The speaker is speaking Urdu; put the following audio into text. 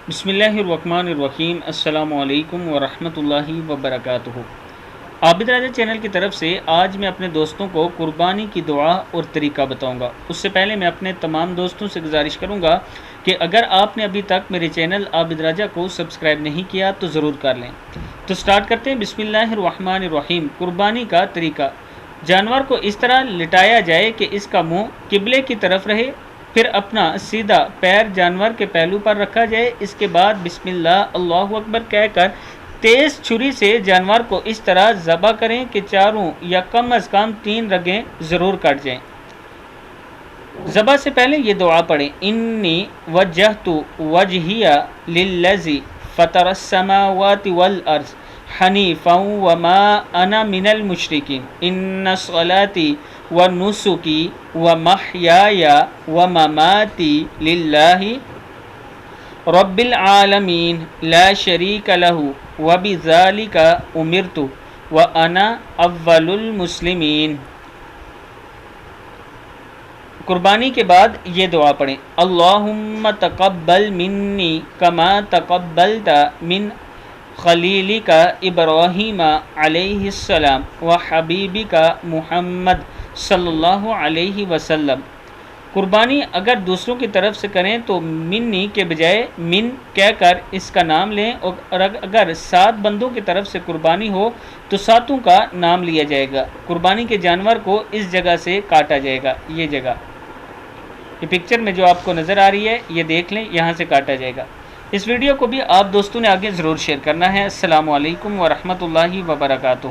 بسم اللہ الرحمن الرحیم۔ السلام علیکم ورحمۃ اللہ وبرکاتہ۔ عابد راجہ چینل کی طرف سے آج میں اپنے دوستوں کو قربانی کی دعا اور طریقہ بتاؤں گا۔ اس سے پہلے میں اپنے تمام دوستوں سے گزارش کروں گا کہ اگر آپ نے ابھی تک میرے چینل عابد راجہ کو سبسکرائب نہیں کیا تو ضرور کر لیں۔ تو سٹارٹ کرتے ہیں۔ بسم اللہ الرحمن الرحیم۔ قربانی کا طریقہ: جانور کو اس طرح لٹایا جائے کہ اس کا منہ قبلے کی طرف رہے، پھر اپنا سیدھا پیر جانور کے پہلو پر رکھا جائے۔ اس کے بعد بسم اللہ اللہ اکبر کہہ کر تیز چھری سے جانور کو اس طرح ذبح کریں کہ چاروں یا کم از کم 3 رگیں ضرور کٹ جائیں۔ ذبح سے پہلے یہ دعا پڑھیں: انی وجہت وجہی للذی فطر السماوات والارض حنیفا وما انا من المشرکین ان صلاتی ونسکی ومحیای ومماتی للہ رب العالمین لا شریک لہ وبذالک امرت وانا اول المسلمین۔ قربانی کے بعد یہ دعا پڑھیں: اللہم تقبل منی کما تقبلت من خلیلک ابراہیم علیہ السلام وحبیبک محمد صلی اللہ علیہ وسلم۔ قربانی اگر دوسروں کی طرف سے کریں تو منی کے بجائے من کہہ کر اس کا نام لیں، اور اگر 7 بندوں کی طرف سے قربانی ہو تو 7 کا نام لیا جائے گا۔ قربانی کے جانور کو اس جگہ سے کاٹا جائے گا۔ یہ جگہ یہ پکچر میں جو آپ کو نظر آ رہی ہے یہ دیکھ لیں، یہاں سے کاٹا جائے گا۔ اس ویڈیو کو بھی آپ دوستوں نے آگے ضرور شیئر کرنا ہے۔ السلام علیکم ورحمۃ اللہ وبرکاتہ۔